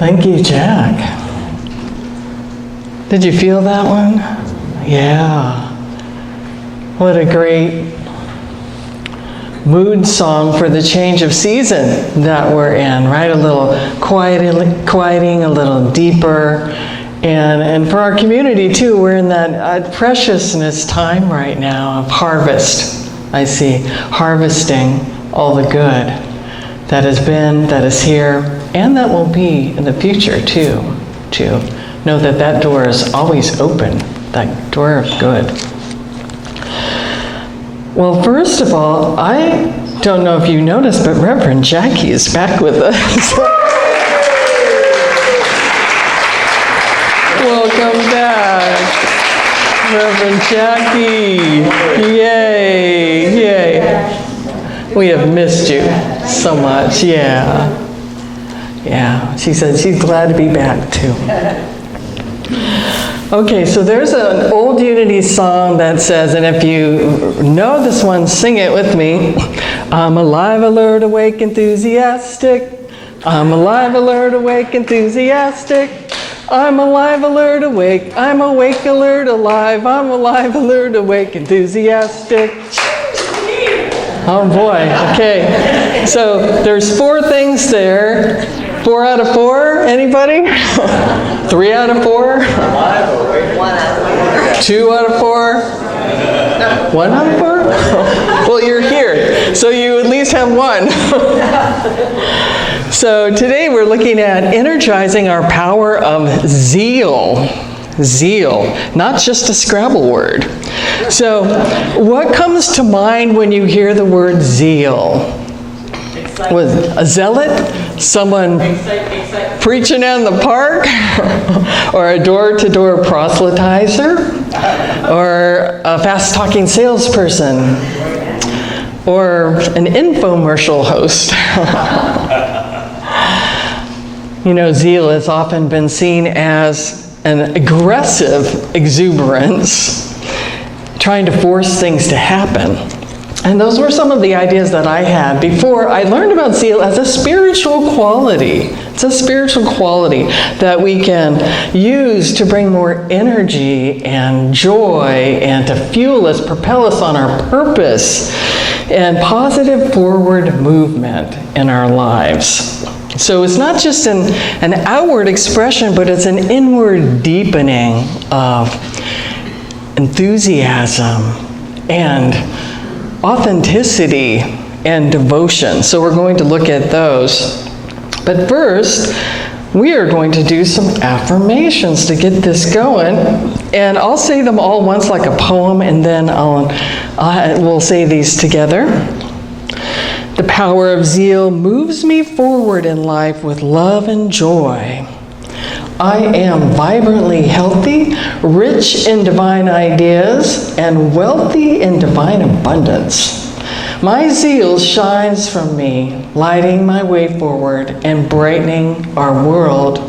Thank you, Jack. Did you feel that one? Yeah. What a great mood song for the change of season that we're in, right? A little quieting, a little deeper. And for our community too, we're in that preciousness time right now of harvest. I see, harvesting all the good that has been, that is here, and that will be in the future too. To know that that door is always open, that door of good. Well, first of all, I don't know if you noticed, but Reverend Jackie is back with us. Welcome back, Reverend Jackie. Yay, yay. We have missed you so much, yeah. Yeah, she said she's glad to be back too. Okay, so there's an old Unity song that says, and if you know this one, sing it with me. I'm alive, alert, awake, enthusiastic. I'm alive, alert, awake, enthusiastic. I'm alive, alert, awake. I'm awake, alert, alive. I'm alive, alert, awake, enthusiastic. Oh boy, okay. So there's 4 things there. 4 out of 4, anybody? 3 out of 4? 1 out of 4. 2 out of 4? 1 out of 4? Well, you're here, so you at least have 1. So today we're looking at energizing our power of zeal. Zeal, not just a Scrabble word. So what comes to mind when you hear the word zeal? Was a zealot? Someone preaching out in the park? Or a door-to-door proselytizer? Or a fast-talking salesperson? Or an infomercial host? You know, zeal has often been seen as an aggressive exuberance, trying to force things to happen. And those were some of the ideas that I had before I learned about zeal as a spiritual quality. It's a spiritual quality that we can use to bring more energy and joy and to fuel us, propel us on our purpose and positive forward movement in our lives. So it's not just an outward expression, but it's an inward deepening of enthusiasm and authenticity and devotion. So we're going to look at those. But first, we are going to do some affirmations to get this going. And I'll say them all once like a poem, and then we'll say these together. The power of zeal moves me forward in life with love and joy. I am vibrantly healthy, rich in divine ideas, and wealthy in divine abundance. My zeal shines from me, lighting my way forward and brightening our world.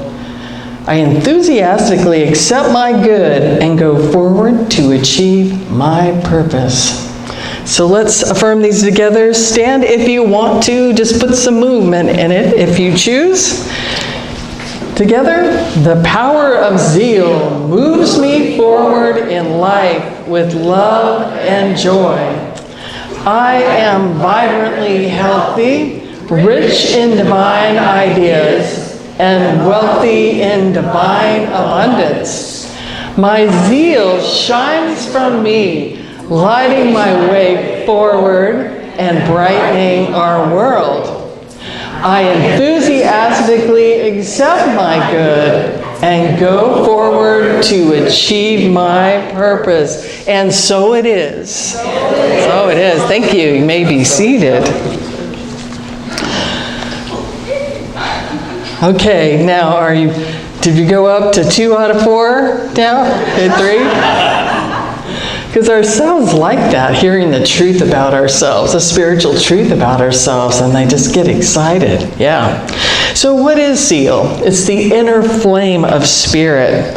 I enthusiastically accept my good and go forward to achieve my purpose. So let's affirm these together. Stand if you want to. Just put some movement in it if you choose. Together, the power of zeal moves me forward in life with love and joy. I am vibrantly healthy, rich in divine ideas, and wealthy in divine abundance. My zeal shines from me, lighting my way forward and brightening our world. I enthusiastically accept my good and go forward to achieve my purpose. And so it is. So it is. Thank you. You may be seated. Okay, now did you go up to 2 out of 4 now? Hit 3? Because ourselves like that, hearing the truth about ourselves, the spiritual truth about ourselves, and they just get excited. Yeah. So what is zeal? It's the inner flame of spirit.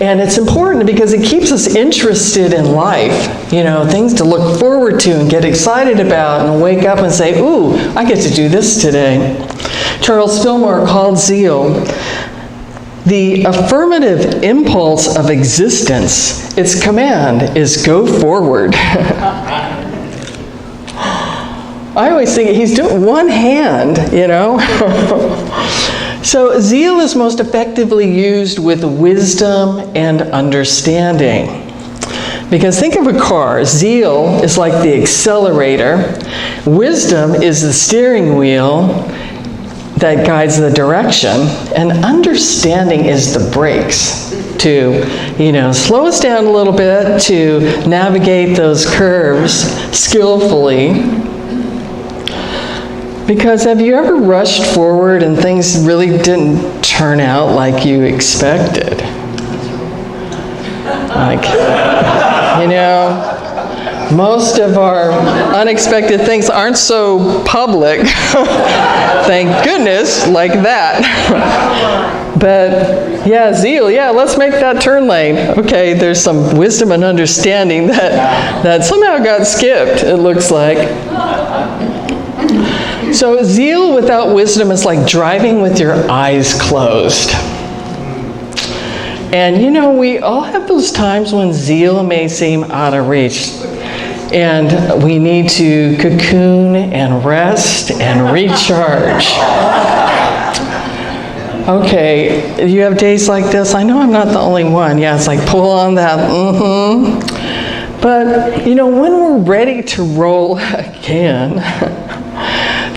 And it's important because it keeps us interested in life. You know, things to look forward to and get excited about and wake up and say, ooh, I get to do this today. Charles Fillmore called zeal The affirmative impulse of existence, its command is go forward. I always think he's doing one hand, you know. So zeal is most effectively used with wisdom and understanding. Because think of a car. Zeal is like the accelerator. Wisdom is the steering wheel that guides the direction. And understanding is the brakes to, slow us down a little bit, to navigate those curves skillfully. Because have you ever rushed forward and things really didn't turn out like you expected? Most of our unexpected things aren't so public, thank goodness, like that. But yeah, zeal, let's make that turn lane. Okay, there's some wisdom and understanding that somehow got skipped, it looks like. So zeal without wisdom is like driving with your eyes closed. And we all have those times when zeal may seem out of reach. And we need to cocoon and rest and recharge. Okay, you have days like this? I know I'm not the only one. Yeah, it's like pull on that, But, when we're ready to roll again,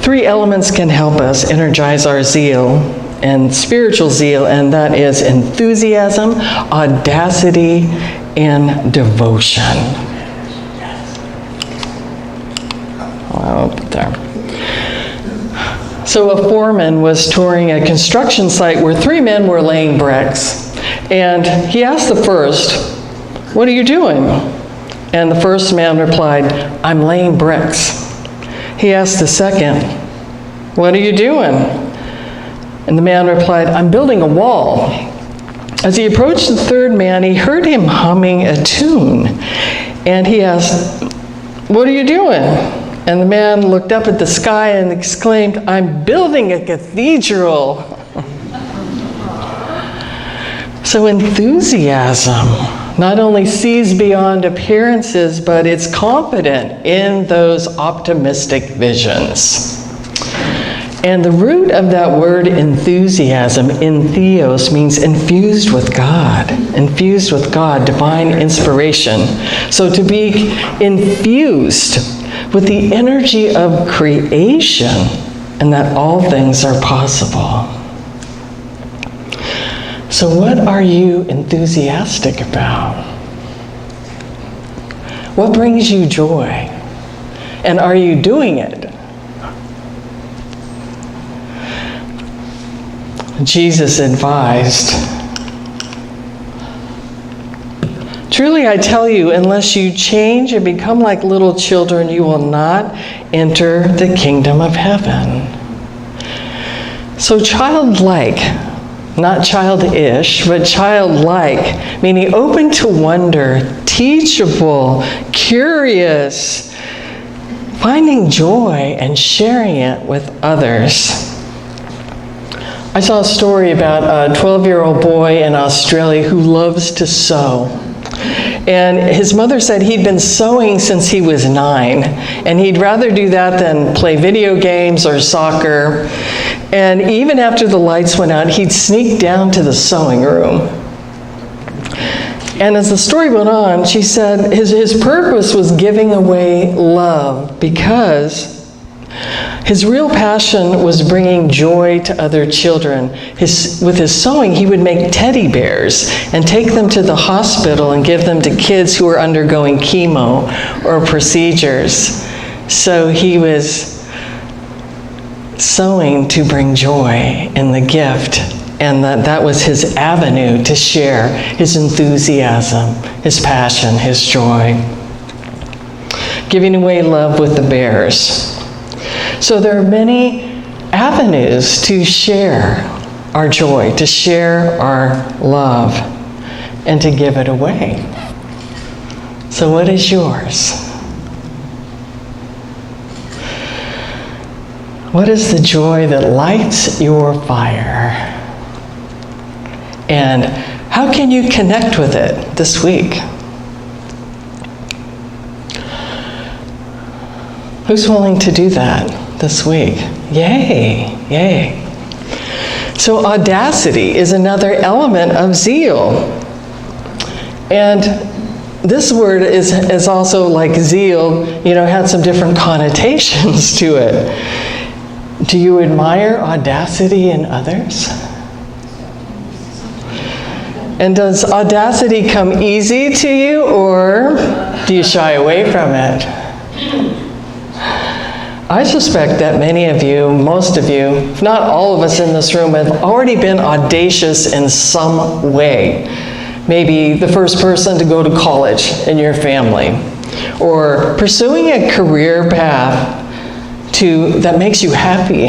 3 elements can help us energize our zeal and spiritual zeal, and that is enthusiasm, audacity, and devotion. I'll put there. So a foreman was touring a construction site where 3 men were laying bricks, and he asked the first, "What are you doing?" And the first man replied, "I'm laying bricks." He asked the second, "What are you doing?" And the man replied, "I'm building a wall." As he approached the third man, he heard him humming a tune. And he asked, "What are you doing?" And the man looked up at the sky and exclaimed, "I'm building a cathedral." So enthusiasm not only sees beyond appearances, but it's confident in those optimistic visions. And the root of that word enthusiasm, entheos, means infused with God, divine inspiration. So to be infused with the energy of creation, and that all things are possible. So what are you enthusiastic about? What brings you joy? And are you doing it? Jesus advised, "Truly I tell you, unless you change and become like little children, you will not enter the kingdom of heaven." So childlike, not childish, but childlike, meaning open to wonder, teachable, curious, finding joy and sharing it with others. I saw a story about a 12-year-old boy in Australia who loves to sew. And his mother said he'd been sewing since he was 9, and he'd rather do that than play video games or soccer. And even after the lights went out, he'd sneak down to the sewing room. And as the story went on, she said his purpose was giving away love, because his real passion was bringing joy to other children. With his sewing, he would make teddy bears and take them to the hospital and give them to kids who were undergoing chemo or procedures. So he was sewing to bring joy in the gift, and that was his avenue to share his enthusiasm, his passion, his joy. Giving away love with the bears. So there are many avenues to share our joy, to share our love, and to give it away. So what is yours? What is the joy that lights your fire? And how can you connect with it this week? Who's willing to do that this week? Yay, yay. So audacity is another element of zeal. And this word is also like zeal, had some different connotations to it. Do you admire audacity in others? And does audacity come easy to you, or do you shy away from it? I suspect that many of you, most of you, if not all of us in this room, have already been audacious in some way. Maybe the first person to go to college in your family, or pursuing a career path that makes you happy,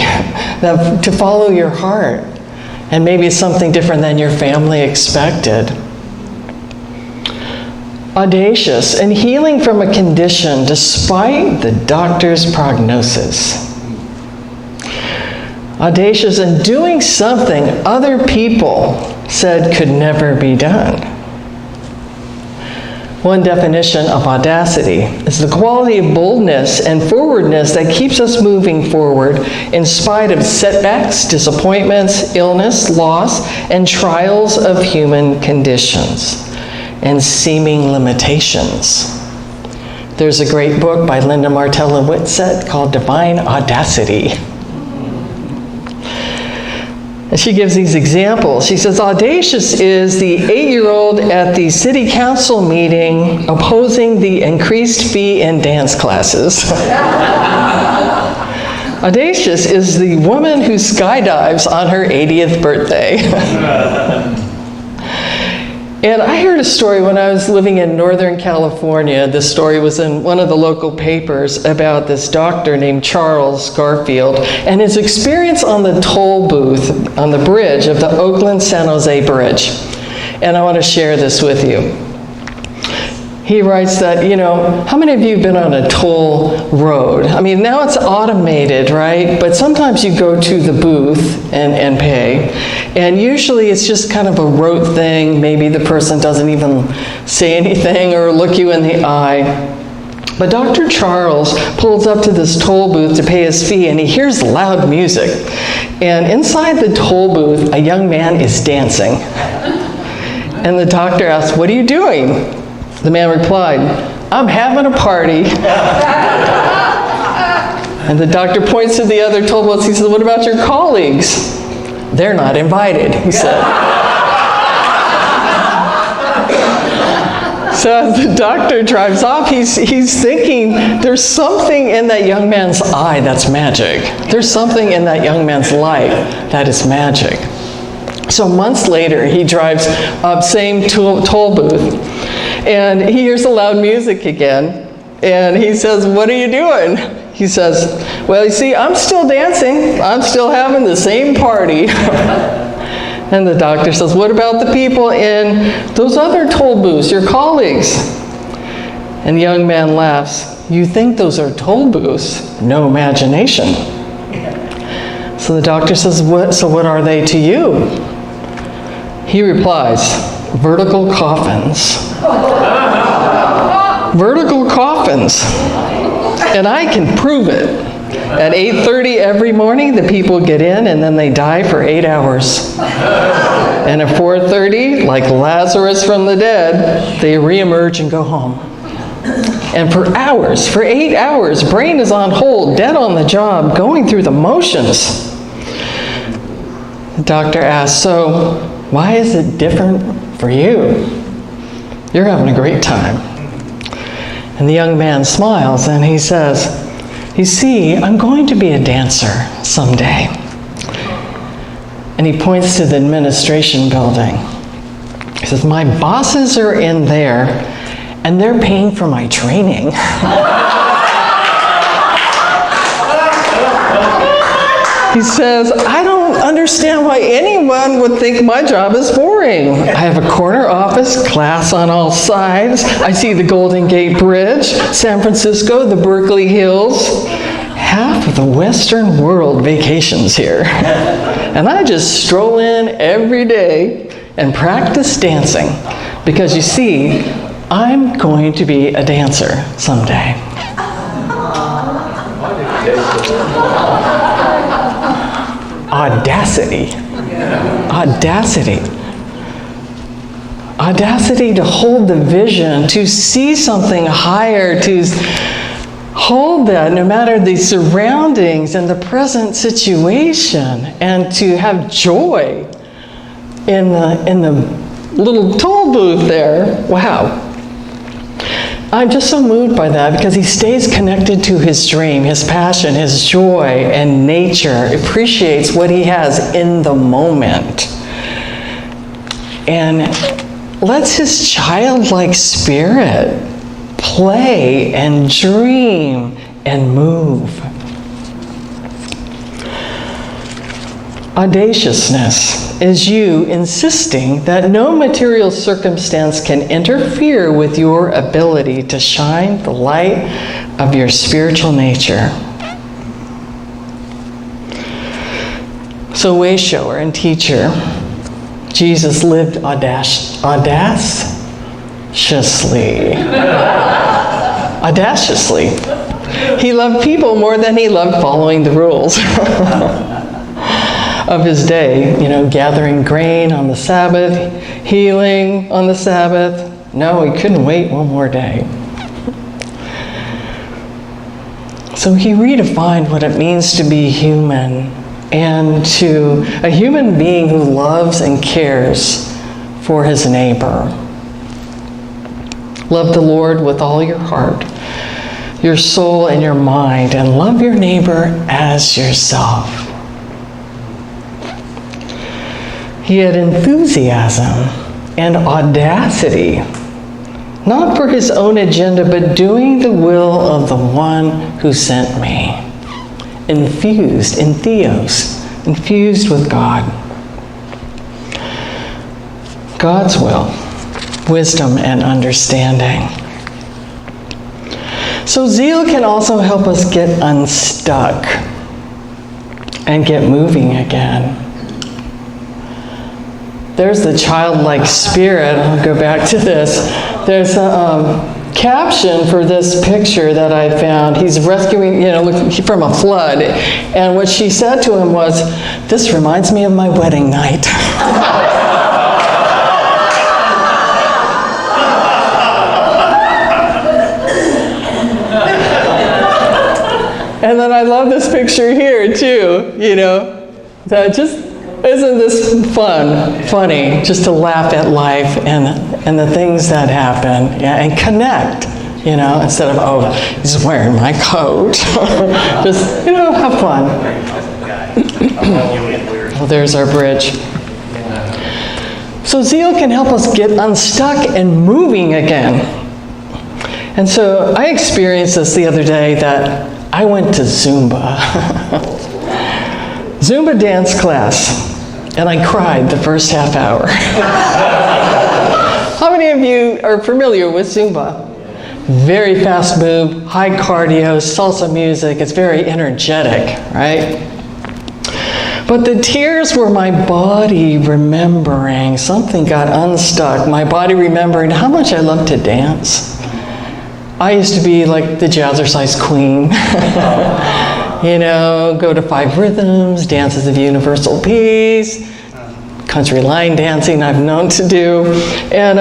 to follow your heart, and maybe it's something different than your family expected. Audacious and healing from a condition despite the doctor's prognosis. Audacious in doing something other people said could never be done. One definition of audacity is the quality of boldness and forwardness that keeps us moving forward in spite of setbacks, disappointments, illness, loss, and trials of human conditions and seeming limitations. There's a great book by Linda Martella Whitsett called Divine Audacity. And she gives these examples. She says, audacious is the 8-year-old at the city council meeting opposing the increased fee in dance classes. Audacious is the woman who skydives on her 80th birthday. And I heard a story when I was living in Northern California. This story was in one of the local papers about this doctor named Charles Garfield and his experience on the toll booth on the bridge of the Oakland-San Jose Bridge. And I want to share this with you. He writes that, how many of you have been on a toll road? I mean, now it's automated, right? But sometimes you go to the booth and pay. And usually it's just kind of a rote thing. Maybe the person doesn't even say anything or look you in the eye. But Dr. Charles pulls up to this toll booth to pay his fee, and he hears loud music. And inside the toll booth, a young man is dancing. And the doctor asks, "What are you doing?" The man replied, "I'm having a party." And the doctor points to the other toll booths. He says, "What about your colleagues?" "They're not invited," he said. So as the doctor drives off, he's thinking, there's something in that young man's eye that's magic. There's something in that young man's life that is magic. So months later, he drives up same toll booth, and he hears the loud music again, and he says, "What are you doing?" He says, "Well, you see, I'm still dancing. I'm still having the same party." And the doctor says, "What about the people in those other toll booths, your colleagues?" And the young man laughs. "You think those are toll booths? No imagination." So the doctor says, "So what are they to you?" He replies, "Vertical coffins." Vertical coffins. And I can prove it. At 8:30 every morning, the people get in and then they die for 8 hours. And at 4:30, like Lazarus from the dead, they reemerge and go home. And for hours, for 8 hours, brain is on hold, dead on the job, going through the motions. The doctor asks, "So why is it different for you? You're having a great time." And the young man smiles and he says, "You see, I'm going to be a dancer someday." And he points to the administration building. He says, "My bosses are in there and they're paying for my training." He says, "I don't understand why anyone would think my job is boring. I have a corner office, glass on all sides. I see the Golden Gate Bridge, San Francisco, the Berkeley Hills. Half of the Western world vacations here. And I just stroll in every day and practice dancing, because you see, I'm going to be a dancer someday. Audacity. Audacity. Audacity to hold the vision, to see something higher, to hold that no matter the surroundings and the present situation, and to have joy in the little toll booth there. Wow. I'm just so moved by that, because he stays connected to his dream, his passion, his joy, and nature, appreciates what he has in the moment, and lets his childlike spirit play and dream and move. Audaciousness is you insisting that no material circumstance can interfere with your ability to shine the light of your spiritual nature. So, way shower and teacher, Jesus lived audaciously. Audaciously. He loved people more than he loved following the rules of his day, gathering grain on the Sabbath, healing on the Sabbath. No, he couldn't wait one more day. So he redefined what it means to be human, and to a human being who loves and cares for his neighbor. Love the Lord with all your heart, your soul, and your mind, and love your neighbor as yourself. He had enthusiasm and audacity, not for his own agenda, but doing the will of the one who sent me. Infused in theos, infused with God. God's will, wisdom, and understanding. So zeal can also help us get unstuck and get moving again. There's the childlike spirit. I'll go back to this. There's a caption for this picture that I found. He's rescuing, from a flood. And what she said to him was, "This reminds me of my wedding night." And then I love this picture here too, that just, isn't this funny, just to laugh at life and the things that happen, and connect, instead of, oh, he's wearing my coat. Just, have fun. Well, there's our bridge. So zeal can help us get unstuck and moving again. And so I experienced this the other day, that I went to Zumba. Zumba dance class. And I cried the first half hour. How many of you are familiar with Zumba? Very fast move, high cardio, salsa music. It's very energetic, right? But the tears were my body remembering. Something got unstuck. My body remembering how much I love to dance. I used to be like the jazzercise queen. Go to 5 rhythms, dances of universal peace, country line dancing I've known to do. And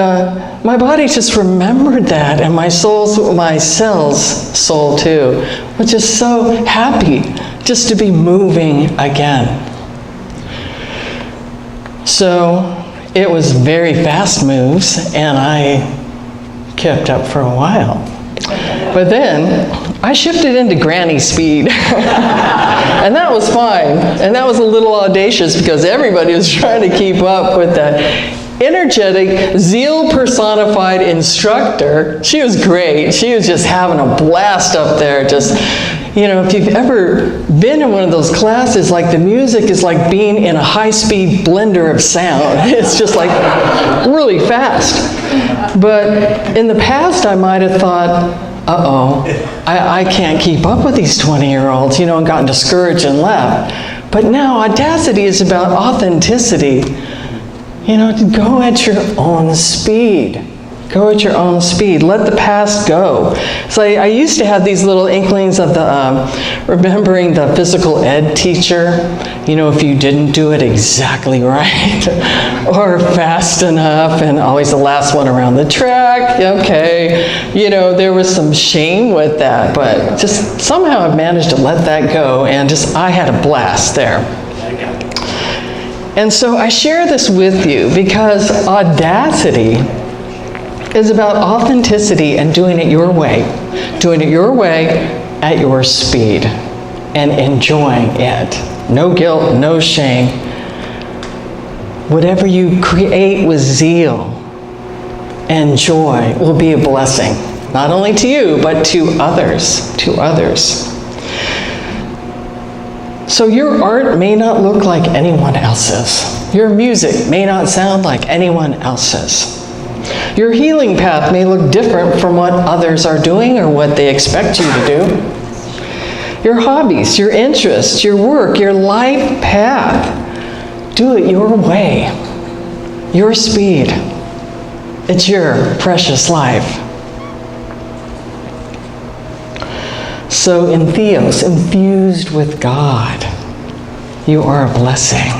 my body just remembered that, and my cell's soul too, was just so happy just to be moving again. So it was very fast moves, and I kept up for a while. But then I shifted into granny speed. And that was fine. And that was a little audacious, because everybody was trying to keep up with that energetic, zeal personified instructor. She was great. She was just having a blast up there. Just, if you've ever been in one of those classes, like the music is like being in a high-speed blender of sound. It's just like really fast. But in the past, I might have thought, I can't keep up with these 20-year-olds, and gotten discouraged and left. But now audacity is about authenticity. Go at your own speed. Go at your own speed. Let the past go. So I used to have these little inklings of remembering the physical ed teacher. If you didn't do it exactly right or fast enough, and always the last one around the track. Okay, there was some shame with that, but just somehow I've managed to let that go, and I had a blast there. And so I share this with you because audacity is about authenticity and doing it your way at your speed and enjoying it. No guilt, no shame. Whatever you create with zeal and joy will be a blessing, not only to you, but to others. So your art may not look like anyone else's. Your music may not sound like anyone else's. Your healing path may look different from what others are doing or what they expect you to do. Your hobbies, your interests, your work, your life path, do it your way, your speed. It's your precious life. So in Theos, infused with God, you are a blessing.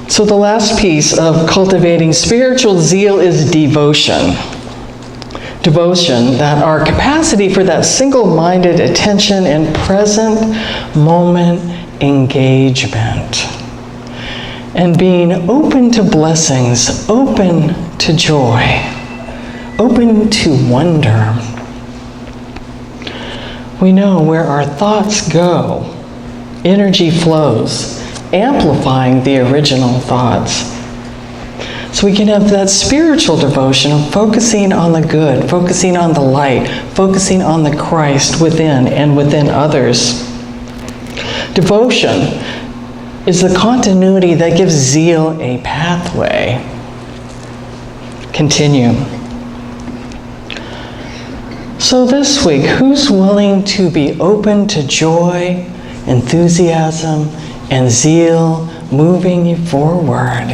So the last piece of cultivating spiritual zeal is devotion. Devotion, that our capacity for that single-minded attention and present moment engagement. And being open to blessings, open to joy, open to wonder. We know where our thoughts go, energy flows, amplifying the original thoughts. So we can have that spiritual devotion of focusing on the good, focusing on the light, focusing on the Christ within and within others. Devotion is the continuity that gives zeal a pathway. Continue. So this week, who's willing to be open to joy, enthusiasm, and zeal moving you forward?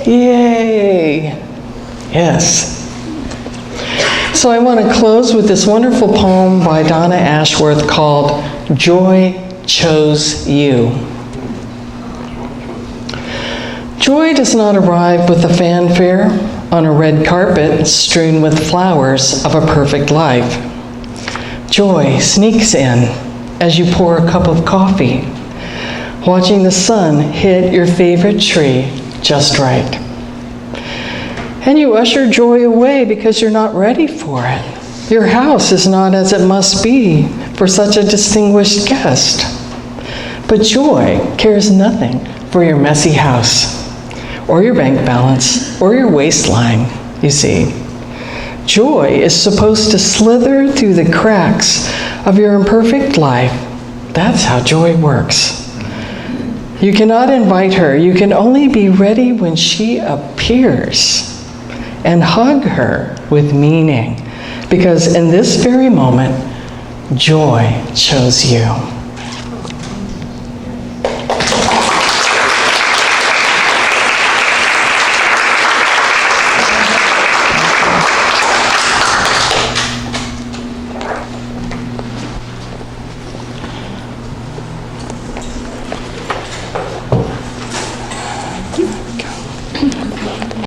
Yay! Yes. So I want to close with this wonderful poem by Donna Ashworth called Joy Chose You. Joy does not arrive with a fanfare on a red carpet strewn with flowers of a perfect life. Joy sneaks in as you pour a cup of coffee, watching the sun hit your favorite tree just right. And you usher joy away because you're not ready for it. Your house is not as it must be for such a distinguished guest. But joy cares nothing for your messy house, or your bank balance, or your waistline, you see. Joy is supposed to slither through the cracks of your imperfect life. That's how joy works. You cannot invite her. You can only be ready when she appears. And hug her with meaning, because in this very moment, joy chose you.